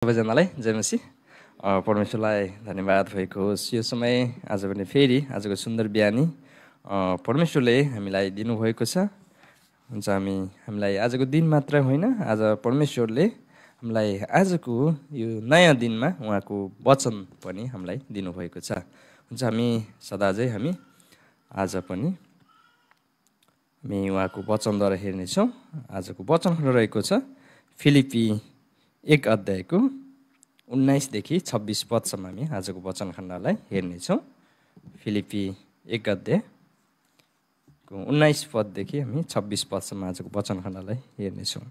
सबैजनालाई जय मसीह। परमेश्वरलाई धन्यवाद भएको होस्। यो समय आज पनि फेरि आजको सुन्दर बिहानी परमेश्वरले हामीलाई दिनुभएको छ। हुन्छ हामीलाई आजको दिन मात्र होइन, आज परमेश्वरले हामीलाई आजको यो नयाँ दिनमा उहाँको वचन पनि हामीलाई दिनुभएको छ। हुन्छ हामी सदा चाहिँ हामी आज पनि उहाँको वचनद्वारा हेर्नेछौँ। आजको वचन रहेको छ फिलिपी 1 अध्यायको 19 देखि 26 पदसम्म हामी आजको वचन खण्डलाई हेर्नेछौँ। फिलिपी 1 अध्यायको 19 पददेखि हामी 26 पदसम्म आजको वचन खण्डलाई हेर्नेछौँ।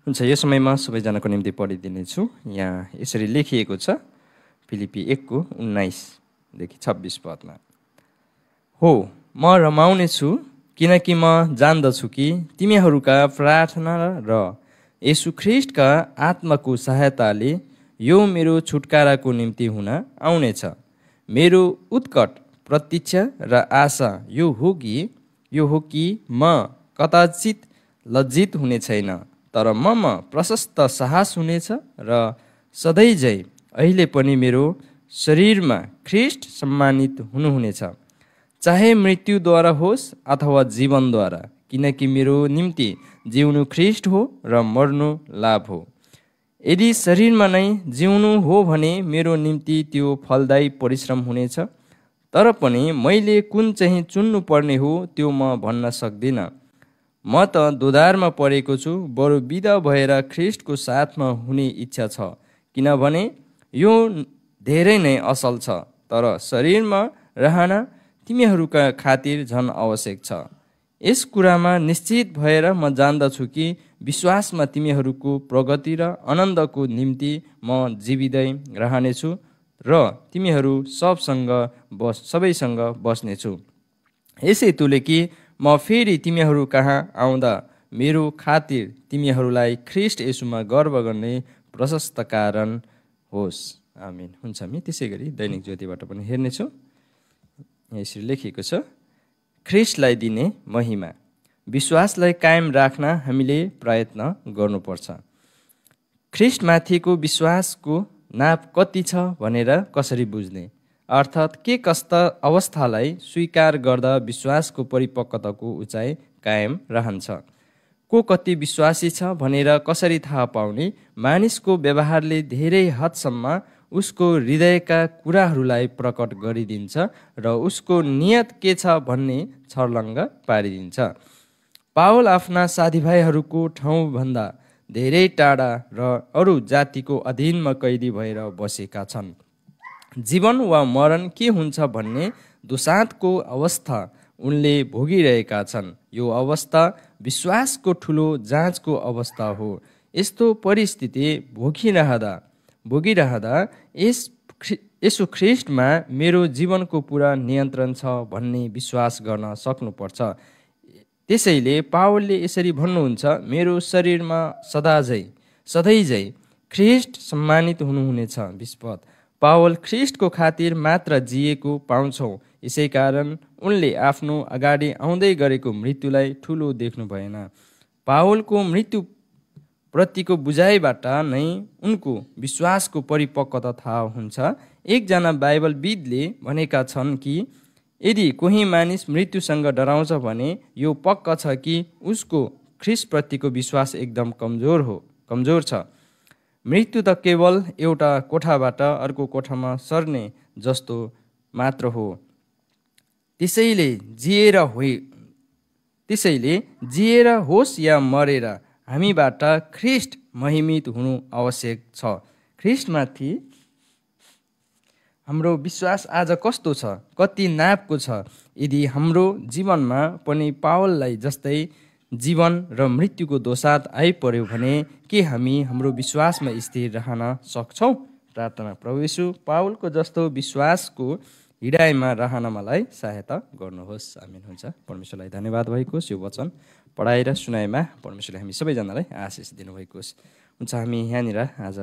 हुन्छ यो समयमा सबैजनाको निम्ति पढिदिनेछु। यहाँ यसरी लेखिएको छ फिलिपी 1को 19 देखि 26 पदमा। हो, म रमाउने छु किनकि म जान्दछु कि तिमीहरूका प्रार्थना र यसु ख्रिस्टका आत्माको सहायताले यो मेरो छुटकाराको निम्ति हुन आउनेछ। मेरो उत्कट प्रतीक्षा र आशा यो हो कि म कदाचित लज्जित हुने छैन, तर ममा प्रशस्त साहस हुनेछ र सधैँझै अहिले पनि मेरो शरीरमा ख्रिस्ट सम्मानित हुनुहुनेछ, चाहे मृत्युद्वारा होस् अथवा जीवनद्वारा, किनकि मेरो निम्ति जिउनु ख्रिस्ट हो र मर्नु लाभ हो। यदि शरीरमा नै जिउनु हो भने मेरो निम्ति त्यो फलदायी परिश्रम हुनेछ, तर पनि मैले कुन चाहिँ चुन्नु पर्ने हो त्यो म भन्न सक्दिनँ। म त दोधारमा परेको छु, बरु बिदा भएर ख्रिस्टको साथमा हुने इच्छा छ, किनभने यो धेरै नै असल छ, तर शरीरमा रहन तिमीहरूका खातिर झन् आवश्यक छ। यस कुरामा निश्चित भएर म जान्दछु कि विश्वासमा तिमीहरूको प्रगति र आनन्दको निम्ति म जीवितै रहनेछु र तिमीहरू सबैसँग बस्नेछु। यसै हेतुले कि म फेरि तिमीहरू कहाँ आउँदा मेरो खातिर तिमीहरूलाई ख्रिस्ट येशूमा गर्व गर्ने प्रशस्त कारण होस्। आमीन। हुन्छ हामी त्यसै गरी दैनिक ज्योतिबाट पनि हेर्नेछौँ। यसरी लेखिएको छ, ख्रिस्टलाई दिने महिमा। विश्वासलाई कायम राख्न हामीले प्रयत्न गर्नुपर्छ। ख्रिस्टमाथिको विश्वासको नाप कति छ भनेर कसरी बुझ्ने? अर्थात् के कस्ता अवस्थालाई स्वीकार गर्दा विश्वासको परिपक्वताको उचाइ कायम रहन्छ? को कति विश्वासी छ भनेर कसरी थाहा पाउने? मानिसको व्यवहारले धेरै हदसम्म उसको हृदयका कुराहरूलाई प्रकट गरिदिन्छ र उसको नियत के छ भन्ने छर्लङ्ग पारिदिन्छ। पावल आफ्ना साथीभाइहरूको ठाउँभन्दा धेरै टाढा र अरू जातिको अधीनमा कैदी भएर बसेका छन्। जीवन वा मरण के हुन्छ भन्ने दुसान्तको अवस्था उनले भोगिरहेका छन्। यो अवस्था विश्वासको ठुलो जाँचको अवस्था हो। यस्तो परिस्थिति भोगिरहँदा यसु ख्रिस्टमा मेरो जीवनको पुरा नियन्त्रण छ भन्ने विश्वास गर्न सक्नुपर्छ। त्यसैले पावलले यसरी भन्नुहुन्छ, मेरो शरीरमा सधैँझै ख्रिस्ट सम्मानित हुनुहुनेछ। 20 पद। पावल ख्रिस्टको खातिर मात्र जिएको पाउँछौँ, यसै कारण उनले आफ्नो अगाडि आउँदै गरेको मृत्युलाई ठुलो देख्नु भएन। पावलको मृत्यु प्रतिको बुझाइबाट नै उनको विश्वासको परिपक्वता थाहा हुन्छ। एकजना बाइबलविदले भनेका छन् कि यदि कोही मानिस मृत्युसँग डराउँछ भने यो पक्का छ कि उसको ख्रिस्टप्रतिको विश्वास एकदम कमजोर छ। मृत्यु त केवल एउटा कोठाबाट अर्को कोठामा सर्ने जस्तो मात्र हो। त्यसैले जिएर होस् या मरेर हामीबाट ख्रिस्ट महिमित हुनु आवश्यक छ। ख्रिस्टमाथि हाम्रो विश्वास आज कस्तो छ? कति नापको छ? यदि हाम्रो जीवनमा पनि पावललाई जस्तै जीवन र मृत्युको दोसाँध आइपर्यो भने के हामी हाम्रो विश्वासमा स्थिर रहन सक्छौँ? प्रार्थना। प्रभु येशू, पावलको जस्तो विश्वासको हृदयमा रहन मलाई सहायता गर्नुहोस्। आमीन। हुन्छ। परमेश्वरलाई धन्यवाद भएको होस्। यो वचन पढाएर सुनाएमा परमेश्वरले हामी सबैजनालाई आशिष दिनुभएको होस्। हुन्छ हामी यहाँनिर आज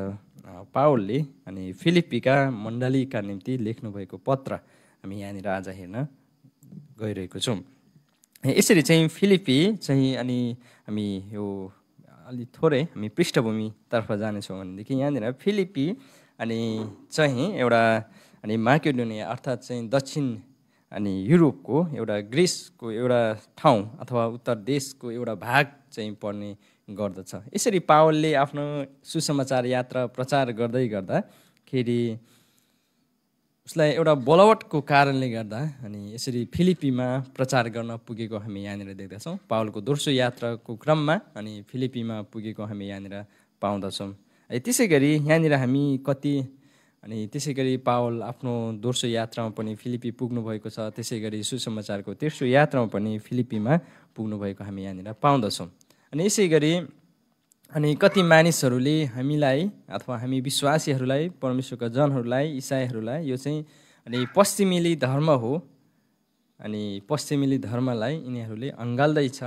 पावलले अनि फिलिप्पीका मण्डलीका निम्ति लेख्नुभएको पत्र हामी यहाँनिर आज हेर्न गइरहेको छौँ। यसरी चाहिँ फिलिप्पी चाहिँ अनि हामी यो अलि थोरै हामी पृष्ठभूमितर्फ जानेछौँ भनेदेखि यहाँनिर फिलिपी अनि चाहिँ एउटा अनि माकेडोनिया अर्थात् चाहिँ दक्षिण अनि युरोपको एउटा ग्रिसको एउटा ठाउँ अथवा उत्तर देशको एउटा भाग चाहिँ पर्ने गर्दछ। यसरी पावलले आफ्नो सुसमाचार यात्रा प्रचार गर्दै गर्दाखेरि उसलाई एउटा बोलावटको कारणले गर्दा अनि यसरी फिलिपीमा प्रचार गर्न पुगेको हामी यहाँनिर देख्दछौँ। पावलको दोस्रो यात्राको क्रममा अनि फिलिपीमा पुगेको हामी यहाँनिर पाउँदछौँ। त्यसै गरी यहाँनिर हामी अनि त्यसै गरी पावल आफ्नो दोस्रो यात्रामा पनि फिलिपी पुग्नु भएको छ। त्यसै गरी सुसमाचारको तेस्रो यात्रामा पनि फिलिपीमा पुग्नु भएको हामी यहाँनिर पाउँदछौँ। अनि यसै गरी अनि कति मानिसहरूले हामीलाई अथवा हामी विश्वासीहरूलाई, परमेश्वरका जनहरूलाई, इसाईहरूलाई यो चाहिँ अनि पश्चिमेली धर्म हो अनि पश्चिमेली धर्मलाई यिनीहरूले अँगाल्दैछ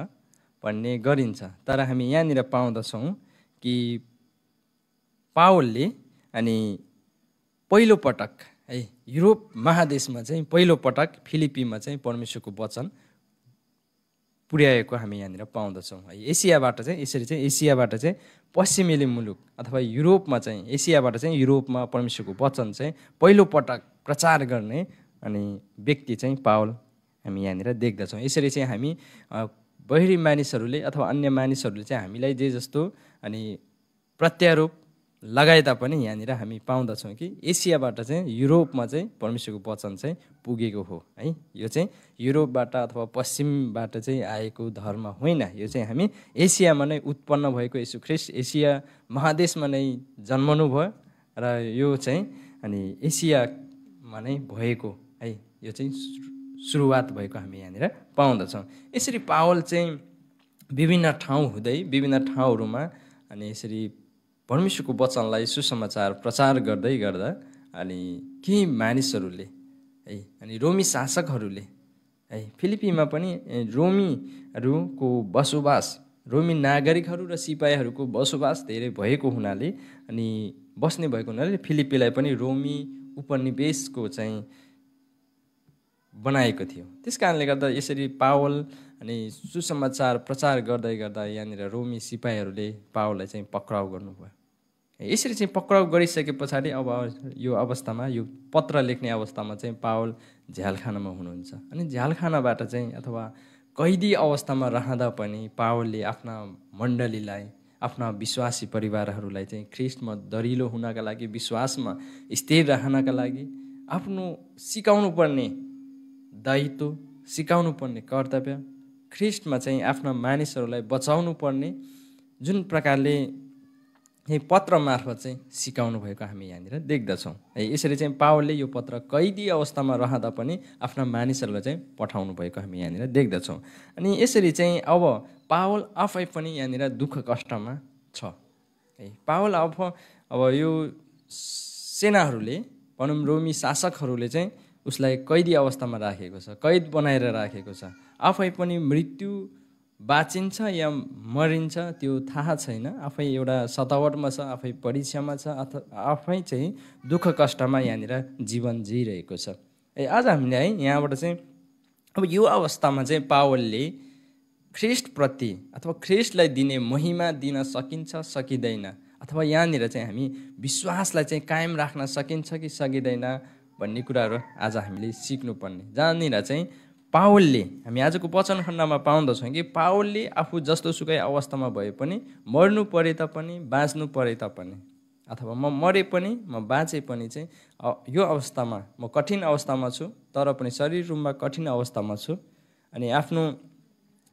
भन्ने गरिन्छ। तर हामी यहाँनिर पाउँदछौँ कि पावलले अनि पहिलोपटक है युरोप महादेशमा चाहिँ पहिलोपटक फिलिपीमा चाहिँ परमेश्वरको वचन पुर्याएको हामी यहाँनिर पाउँदछौँ। एसियाबाट चाहिँ यसरी चाहिँ एसियाबाट चाहिँ पश्चिमेली मुलुक अथवा युरोपमा चाहिँ एसियाबाट चाहिँ युरोपमा परमेश्वरको वचन चाहिँ पहिलोपटक प्रचार गर्ने अनि व्यक्ति चाहिँ पावल हामी यहाँनिर देख्दछौँ। यसरी चाहिँ हामी बहिरी मानिसहरूले अथवा अन्य मानिसहरूले चाहिँ हामीलाई जे जस्तो अनि प्रत्यारोप लगाए तापनि यहाँनिर हामी पाउँदछौँ कि एसियाबाट चाहिँ युरोपमा चाहिँ परमेश्वरको वचन चाहिँ पुगेको हो है। यो चाहिँ युरोपबाट अथवा पश्चिमबाट चाहिँ आएको धर्म होइन। यो चाहिँ हामी एसियामा नै उत्पन्न भएको यीशु ख्रिस्ट एसिया महादेशमा नै जन्मनु भयो र यो चाहिँ अनि एसियामा नै भएको है। यो चाहिँ सुरुवात भएको हामी यहाँनिर पाउँदछौँ। यसरी पावल चाहिँ विभिन्न ठाउँ हुँदै विभिन्न ठाउँहरूमा अनि यसरी परमेश्वरको वचनलाई सुसमाचार प्रचार गर्दै गर्दा अनि केही मानिसहरूले है अनि रोमी शासकहरूले है फिलिपीमा पनि रोमीहरूको बसोबास, रोमी नागरिकहरू र सिपाहीहरूको बसोबास धेरै भएको हुनाले अनि बस्ने भएको हुनाले फिलिपीलाई पनि रोमी उपनिवेशको चाहिँ बनाएको थियो। त्यस कारणले गर्दा यसरी पावल अनि सुसमाचार प्रचार गर्दै गर्दा यहाँनिर रोमी सिपाहीहरूले पावललाई चाहिँ पक्राउ गर्नुभयो। यसरी चाहिँ पक्राउ गरिसके पछाडि अब यो अवस्थामा यो पत्र लेख्ने अवस्थामा चाहिँ पावल झ्यालखानामा हुनुहुन्छ। अनि झ्यालखानाबाट चाहिँ अथवा कैदी अवस्थामा रहँदा पनि पावलले आफ्ना मण्डलीलाई, आफ्ना विश्वासी परिवारहरूलाई चाहिँ ख्रिस्टमा दरिलो हुनका लागि, विश्वासमा स्थिर रहनका लागि आफ्नो सिकाउनु पर्ने दायित्व, सिकाउनु पर्ने कर्तव्य, ख्रिस्टमा चाहिँ आफ्ना मानिसहरूलाई बचाउनु पर्ने जुन प्रकारले यही पत्र मार्फत चाहिँ सिकाउनु भएको हामी यहाँनिर देख्दछौँ। यसरी चाहिँ पावलले यो पत्र कैदी अवस्थामा रहँदा पनि आफ्ना मानिसहरूलाई चाहिँ पठाउनु भएको हामी यहाँनिर देख्दछौँ। अनि यसरी चाहिँ अब पावल आफै पनि यहाँनिर दुःख कष्टमा छ है। पावल अब यो सेनाहरूले भनौँ रोमी शासकहरूले चाहिँ उसलाई कैदी अवस्थामा राखेको छ, कैद बनाएर राखेको छ। आफै पनि मृत्यु बाँचिन्छ या मरिन्छ त्यो थाहा छैन। आफै एउटा सतावटमा छ, आफै परीक्षामा छ, आफै चाहिँ दुःख कष्टमा यहाँनिर जीवन जिइरहेको छ। आज हामीले है यहाँबाट चाहिँ अब यो अवस्थामा चाहिँ पावलले ख्रिस्टप्रति अथवा ख्रिस्टलाई दिने महिमा दिन सकिन्छ सकिँदैन, अथवा यहाँनिर चाहिँ हामी विश्वासलाई चाहिँ कायम राख्न सकिन्छ कि सकिँदैन भन्ने कुराहरू आज हामीले सिक्नुपर्ने। जहाँनिर चाहिँ पावलले हामी आजको वचन खण्डमा पाउँदछौँ कि पावलले आफू जस्तो सुकै अवस्थामा भए पनि, मर्नु परे तापनि, बाँच्नु परे तापनि, अथवा म मरे पनि म बाँचे पनि चाहिँ यो अवस्थामा म कठिन अवस्थामा छु, तर पनि शरीर रूपमा कठिन अवस्थामा छु अनि आफ्नो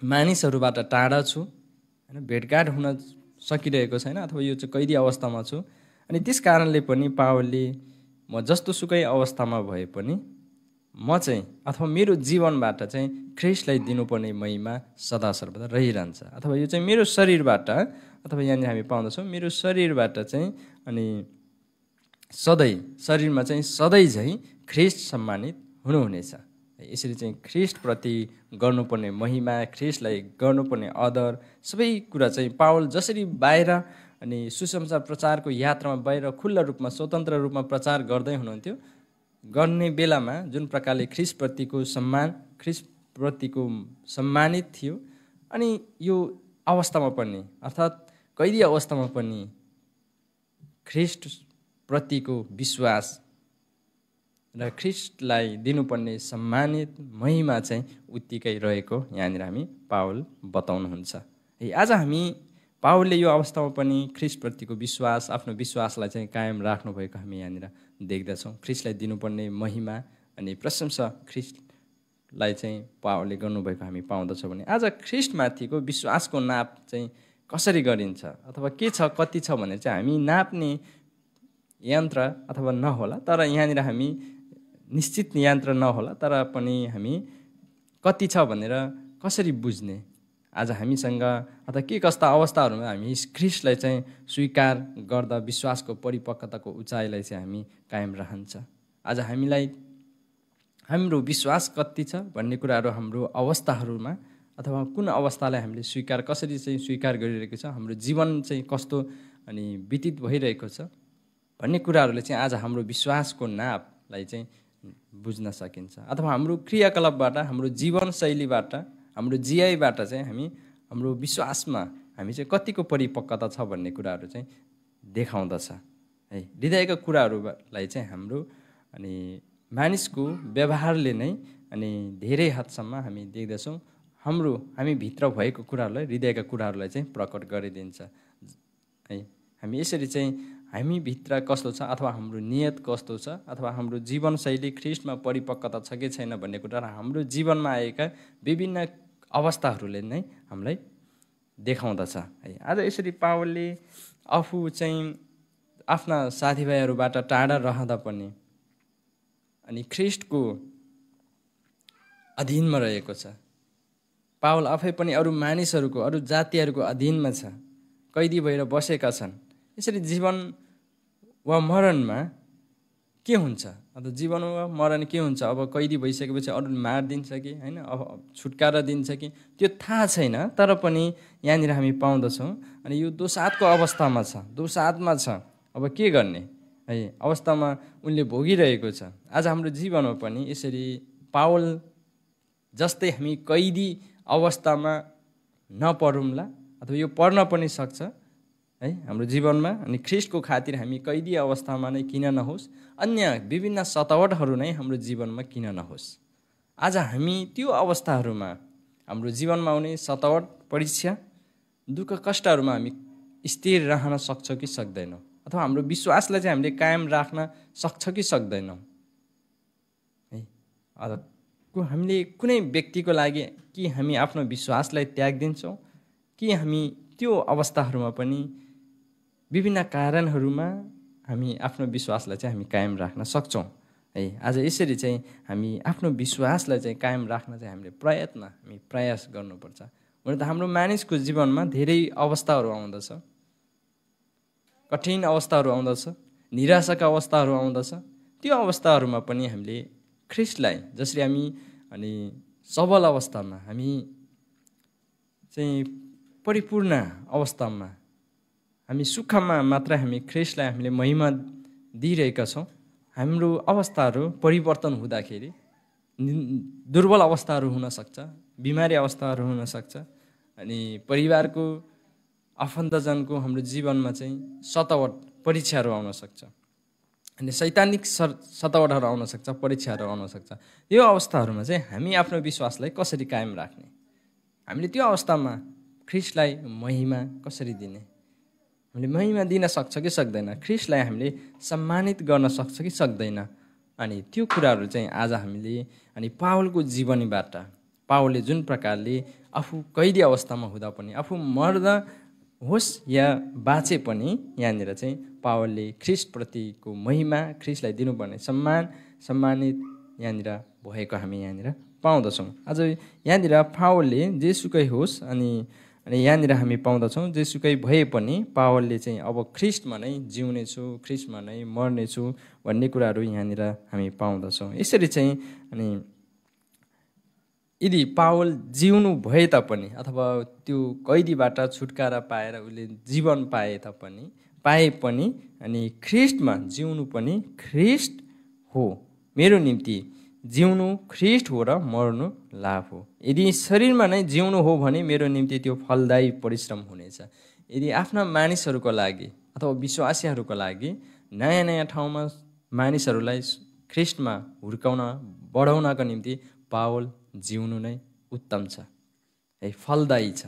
मानिसहरूबाट टाढा छु होइन, भेटघाट हुन सकिरहेको छैन, अथवा यो चाहिँ कैदी अवस्थामा छु। अनि त्यस कारणले पनि पावलले म जस्तो सुकै अवस्थामा भए पनि म चाहिँ अथवा मेरो जीवनबाट चाहिँ ख्रिस्टलाई दिनुपर्ने महिमा सदा सर्वदा रहिरहन्छ। अथवा यो चाहिँ मेरो शरीरबाट, अथवा यहाँनिर हामी पाउँदछौँ मेरो शरीरबाट चाहिँ अनि सधैँ शरीरमा चाहिँ सधैँ चाहिँ ख्रिस्ट सम्मानित हुनुहुनेछ। यसरी चाहिँ ख्रिस्टप्रति गर्नुपर्ने महिमा, ख्रिस्टलाई गर्नुपर्ने आदर सबै कुरा चाहिँ पावल जसरी बाहिर अनि सुसमाचार प्रचारको यात्रामा बाहिर खुल्ला रूपमा स्वतन्त्र रूपमा प्रचार गर्दै हुनुहुन्थ्यो, गर्ने बेलामा जुन प्रकारले ख्रिस्टप्रतिको सम्मान, ख्रिस्टप्रतिको सम्मानित थियो, अनि यो अवस्थामा पनि अर्थात् कैदी अवस्थामा पनि ख्रिस्ट प्रतिको विश्वास र ख्रिस्टलाई दिनुपर्ने सम्मानित महिमा चाहिँ उत्तिकै रहेको यहाँनिर हामी पावल बताउनुहुन्छ। है आज हामी पावलले यो अवस्थामा पनि ख्रिस्टप्रतिको विश्वास आफ्नो विश्वासलाई चाहिँ कायम राख्नुभएको हामी यहाँनिर देख्दछौँ। ख्रिस्टलाई दिनुपर्ने महिमा अनि प्रशंसा ख्रिस्टलाई चाहिँ पावलले गर्नुभएको हामी पाउँदछौँ भने आज ख्रिस्टमाथिको विश्वासको नाप चाहिँ कसरी गरिन्छ अथवा के छ कति छ भने चाहिँ हामी नाप्ने यन्त्र अथवा नहोला, तर यहाँनिर हामी निश्चित यन्त्र नहोला, तर पनि हामी कति छ भनेर कसरी बुझ्ने, आज हामीसँग अथवा के कस्ता अवस्थाहरूमा हामी ख्रिस्टलाई चाहिँ स्वीकार गर्दा विश्वासको परिपक्वताको उचाइलाई चाहिँ हामी कायम रहन्छ। आज हामीलाई हाम्रो विश्वास कति छ भन्ने कुराहरू हाम्रो अवस्थाहरूमा अथवा कुन अवस्थालाई हामीले स्वीकार कसरी चाहिँ स्वीकार गरिरहेको छ, हाम्रो जीवन चाहिँ कस्तो अनि व्यतीत भइरहेको छ भन्ने कुराहरूले चाहिँ आज हाम्रो विश्वासको नापलाई चाहिँ बुझ्न सकिन्छ। अथवा हाम्रो क्रियाकलापबाट, हाम्रो जीवनशैलीबाट, हाम्रो जियाइबाट चाहिँ हामी हाम्रो विश्वासमा हामी चाहिँ कतिको परिपक्वता छ भन्ने कुराहरू चाहिँ देखाउँदछ। है हृदयका कुराहरूलाई चाहिँ हाम्रो अनि मानिसको व्यवहारले नै अनि धेरै हदसम्म हामी देख्दछौँ हामी भित्र भएको कुराहरूलाई, हृदयका कुराहरूलाई चाहिँ प्रकट गरिदिन्छ। है हामी यसरी चाहिँ हामी भित्र कस्तो छ अथवा हाम्रो नियत कस्तो छ अथवा हाम्रो जीवनशैली ख्रिस्टमा परिपक्वता छ कि छैन भन्ने कुरा हाम्रो जीवनमा आएका विभिन्न अवस्थाहरूले नै हामीलाई देखाउँदछ। है आज यसरी पावलले आफू चाहिँ आफ्ना साथीभाइहरूबाट टाढा रहँदा पनि अनि ख्रिस्टको अधीनमा रहेको छ। पावल आफै पनि अरू मानिसहरूको, अरू जातिहरूको अधीनमा छ, कैदी भएर बसेका छन्। यसरी जीवन वा मरणमा के हुन्छ अथवा जीवन वा मरण के हुन्छ, अब कैदी भइसकेपछि अरू मारिदिन्छ कि होइन, अब छुटकारा दिन्छ कि त्यो थाहा छैन, तर पनि यहाँनिर हामी पाउँदछौँ अनि यो दोसाँधको अवस्थामा छ, दोसाँधमा छ, अब के गर्ने है अवस्थामा उनले भोगिरहेको छ। आज हाम्रो जीवनमा पनि यसरी पावल जस्तै हामी कैदी अवस्थामा नपरौँला अथवा यो पर्न पनि सक्छ है हाम्रो जीवनमा। अनि ख्रिस्टको खातिर हामी कैदी अवस्थामा नै किन नहोस्, अन्य विभिन्न सतावटहरू नै हाम्रो जीवनमा किन नहोस्, आज हामी त्यो अवस्थाहरूमा हाम्रो जीवनमा आउने सतावट, परीक्षा, दुःख कष्टहरूमा हामी स्थिर रहन सक्छौँ कि सक्दैनौँ, अथवा हाम्रो विश्वासलाई चाहिँ हामीले कायम राख्न सक्छ कि सक्दैनौँ। है हामीले कुनै व्यक्तिको लागि कि हामी आफ्नो विश्वासलाई त्याग दिन्छौँ कि हामी त्यो अवस्थाहरूमा पनि विभिन्न कारणहरूमा हामी आफ्नो विश्वासलाई चाहिँ हामी कायम राख्न सक्छौँ। है आज यसरी चाहिँ हामी आफ्नो विश्वासलाई चाहिँ कायम राख्न चाहिँ हामीले प्रयास गर्नुपर्छ। हुन त हाम्रो मानिसको जीवनमा धेरै अवस्थाहरू आउँदछ, कठिन अवस्थाहरू आउँदछ, निराशाका अवस्थाहरू आउँदछ। त्यो अवस्थाहरूमा पनि हामीले ख्रिस्टलाई जसरी हामी अनि सबल अवस्थामा हामी चाहिँ परिपूर्ण अवस्थामा हामी सुखमा मात्र हामी ख्रिस्टलाई हामीले महिमा दिइरहेका छौँ। हाम्रो अवस्थाहरू परिवर्तन हुँदाखेरि दुर्बल अवस्थाहरू हुनसक्छ, बिमारी अवस्थाहरू हुनसक्छ, अनि परिवारको आफन्तजनको हाम्रो जीवनमा चाहिँ सतावट, परीक्षाहरू आउन सक्छ, अनि शैतानिक सतावटहरू आउन सक्छ, परीक्षाहरू आउन सक्छ। यो अवस्थाहरूमा चाहिँ हामी आफ्नो विश्वासलाई कसरी कायम राख्ने, हामीले त्यो अवस्थामा ख्रिस्टलाई महिमा कसरी दिने, हामीले महिमा दिन सक्छ कि सक्दैन, ख्रिस्टलाई हामीले सम्मानित गर्न सक्छ कि सक्दैन। अनि त्यो कुराहरू चाहिँ आज हामीले अनि पावलको जीवनीबाट पावलले जुन प्रकारले आफू कैदी अवस्थामा हुँदा पनि, आफू मर्दा होस् या बाँचे पनि, यहाँनिर चाहिँ पावलले ख्रिस्टप्रतिको महिमा, ख्रिस्टलाई दिनुपर्ने सम्मानित यहाँनिर भएको हामी यहाँनिर पाउँदछौँ। आज यहाँनिर पावलले जेसुकै होस् अनि यहाँनिर हामी पाउँदछौँ जेसुकै भए पनि पावलले चाहिँ अब ख्रिस्टमा नै जिउनेछु, ख्रिस्टमा नै मर्नेछु भन्ने कुराहरू यहाँनिर हामी पाउँदछौँ। यसरी चाहिँ अनि यदि पावल जिउनु भए तापनि अथवा त्यो कैदीबाट छुटकारा पाएर उसले जीवन पाए पनि अनि ख्रिस्टमा जिउनु पनि ख्रिस्ट हो, मेरो निम्ति जिउनु ख्रिस्ट हो र मर्नु लाभ हो। यदि शरीरमा नै जिउनु हो भने मेरो निम्ति त्यो फलदायी परिश्रम हुनेछ। यदि आफ्ना मानिसहरूको लागि अथवा विश्वासीहरूको लागि नयाँ नयाँ ठाउँमा मानिसहरूलाई ख्रिस्टमा हुर्काउन बढाउनका निम्ति पावल जिउनु नै उत्तम छ, है, फलदायी छ।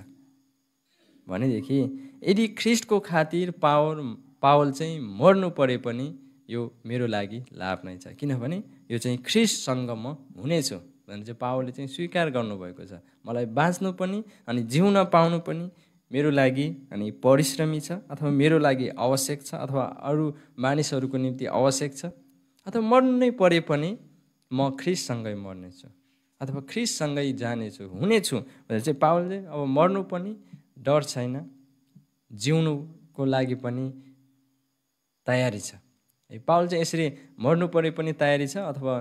भनेदेखि यदि ख्रिस्टको खातिर पावल चाहिँ मर्नु परे पनि यो मेरो लागि लाभ नै छ, किनभने यो चाहिँ ख्रिस्टसँग म हुनेछु भने चाहिँ पावलले चाहिँ स्वीकार गर्नुभएको छ। मलाई बाँच्नु पनि अनि जिउन पाउनु पनि मेरो लागि अनि परिश्रमी छ, अथवा मेरो लागि आवश्यक छ, अथवा अरू मानिसहरूको निम्ति आवश्यक छ, अथवा मर्नु नै परे पनि म ख्रिस्टसँगै मर्नेछु अथवा ख्रिस्टसँगै जानेछु, हुनेछु भनेर चाहिँ पावलले अब मर्नु पनि डर छैन, जिउनुको लागि पनि तयारी छ। पावल चाहिँ यसरी मर्नु परे पनि तयारी छ अथवा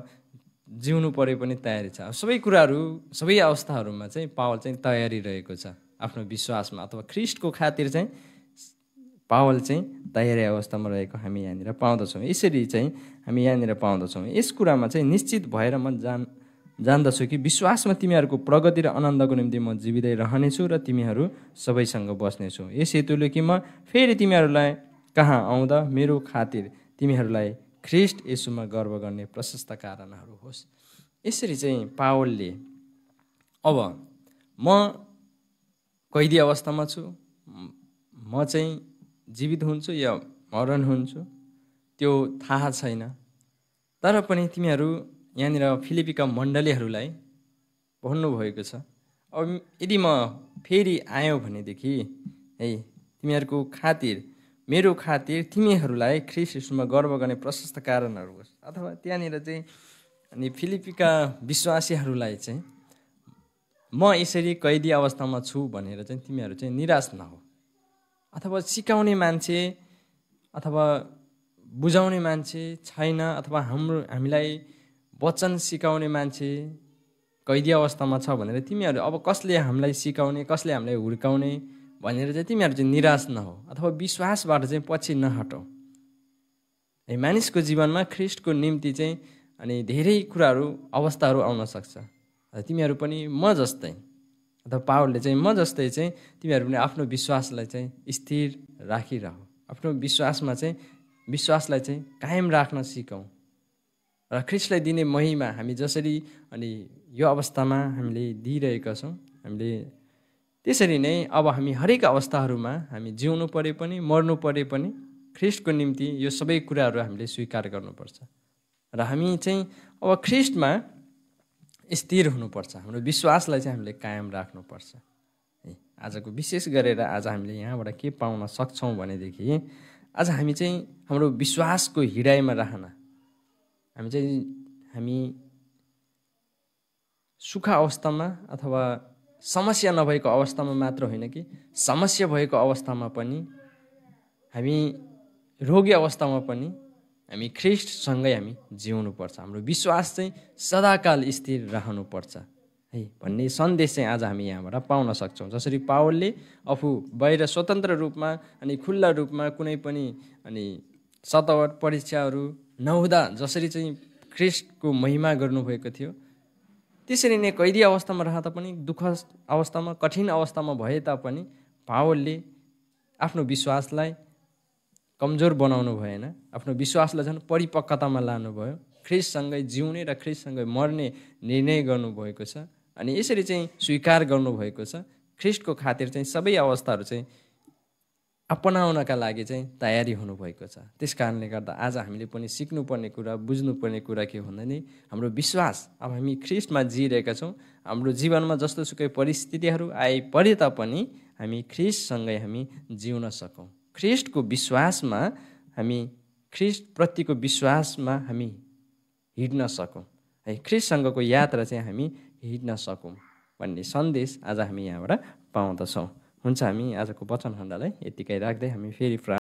जिउनु परे पनि तयारी छ। सबै कुराहरू सबै अवस्थाहरूमा चाहिँ पावल चाहिँ तयारी रहेको छ आफ्नो विश्वासमा, अथवा ख्रिस्टको खातिर चाहिँ पावल चाहिँ तयारी अवस्थामा रहेको हामी यहाँनिर पाउँदछौँ। यसरी चाहिँ हामी यहाँनिर पाउँदछौँ। यस कुरामा चाहिँ निश्चित भएर म जान्दछु कि विश्वासमा तिमीहरूको प्रगति र आनन्दको निम्ति म जीवितै रहनेछु र तिमीहरू सबैसँग बस्नेछु। यस हेतुले कि म फेरि तिमीहरूलाई कहाँ आउँदा मेरो खातिर तिमीहरूलाई ख्रिस्ट येशूमा गर्व गर्ने प्रशस्त कारणहरू होस्। यसरी चाहिँ पावलले अब म कैदी अवस्थामा छु, म चाहिँ जीवित हुन्छु या मरण हुन्छु त्यो थाहा छैन, तर पनि तिमीहरू यहाँनिर फिलिपीका मण्डलीहरूलाई भन्नुभएको छ, अब यदि म फेरि आयो भनेदेखि है तिमीहरूको खातिर मेरो खातिर तिमीहरूलाई ख्रिस्ट येशूमा गर्व गर्ने प्रशस्त कारणहरू होस्। अथवा त्यहाँनिर चाहिँ अनि फिलिपीका विश्वासीहरूलाई चाहिँ म यसरी कैदी अवस्थामा छु भनेर चाहिँ तिमीहरू चाहिँ निराश नहो, अथवा सिकाउने मान्छे अथवा बुझाउने मान्छे छैन, अथवा हामीलाई वचन सिकाउने मान्छे कैदी अवस्थामा छ भनेर तिमीहरू अब कसले हामीलाई सिकाउने, कसले हामीलाई हुर्काउने भनेर चाहिँ तिमीहरू चाहिँ निराश नहो, अथवा विश्वासबाट चाहिँ पछि नहटौ। मानिसको जीवनमा ख्रिस्टको निम्ति चाहिँ अनि धेरै कुराहरू अवस्थाहरू आउन सक्छ। तिमीहरू पनि म जस्तै, अथवा पावलले चाहिँ म जस्तै चाहिँ तिमीहरू पनि आफ्नो विश्वासलाई चाहिँ स्थिर राखिरह, आफ्नो विश्वासलाई चाहिँ कायम राख्न सिकौँ र ख्रिस्टलाई दिने महिमा हामी जसरी अनि यो अवस्थामा हामीले दिइरहेका छौँ, हामीले त्यसरी नै अब हामी हरेक अवस्थाहरूमा हामी जिउनु परे पनि मर्नु परे पनि ख्रिस्टको निम्ति यो सबै कुराहरू हामीले स्वीकार गर्नुपर्छ र हामी चाहिँ अब ख्रिस्टमा स्थिर हुनुपर्छ। हाम्रो विश्वासलाई चाहिँ हामीले कायम राख्नुपर्छ। आजको विशेष गरेर आज हामीले यहाँबाट के पाउन सक्छौँ भनेदेखि आज हामी चाहिँ हाम्रो विश्वासको हिडाइमा रहन, हामी सुख अवस्थामा अथवा समस्या नभएको अवस्थामा मात्र होइन कि समस्या भएको अवस्थामा पनि, हामी रोगी अवस्थामा पनि हामी ख्रिस्टसँगै हामी जिउनुपर्छ। हाम्रो विश्वास चाहिँ सदाकाल स्थिर रहनुपर्छ है भन्ने सन्देश चाहिँ आज हामी यहाँबाट पाउन सक्छौँ। जसरी पावलले आफू बाहिर स्वतन्त्र रूपमा अनि खुल्ला रूपमा कुनै पनि अनि सतावट परीक्षाहरू नहुँदा जसरी चाहिँ ख्रिस्टको महिमा गर्नुभएको थियो, त्यसरी नै कैदी अवस्थामा रहँदा पनि, दुःख अवस्थामा, कठिन अवस्थामा भए तापनि पावलले आफ्नो विश्वासलाई कमजोर बनाउनु भएन, आफ्नो विश्वासलाई झन् परिपक्वतामा लानुभयो, ख्रिस्टसँगै जिउने र ख्रिस्टसँगै मर्ने निर्णय गर्नुभएको छ। अनि यसरी चाहिँ स्वीकार गर्नुभएको छ। ख्रिस्टको खातिर चाहिँ सबै अवस्थाहरू चाहिँ अपनाउनका लागि चाहिँ तयारी हुनुभएको छ। त्यस कारणले गर्दा आज हामीले पनि सिक्नुपर्ने कुरा, बुझ्नुपर्ने कुरा के भन्दा नि हाम्रो विश्वास, अब हामी ख्रिस्टमा जिइरहेका छौँ, हाम्रो जीवनमा जस्तोसुकै परिस्थितिहरू आइपरे तापनि हामी ख्रिस्टसँगै हामी जिउन सकौँ। ख्रिस्टको विश्वासमा हामी, ख्रिस्टप्रतिको विश्वासमा हामी हिँड्न सकौँ है, ख्रिस्टसँगको यात्रा चाहिँ हामी हिँड्न सकौँ भन्ने सन्देश आज हामी यहाँबाट पाउँदछौँ। हुन्छ, हामी आजको वचन खण्डलाई यतिकै राख्दै हामी फेरि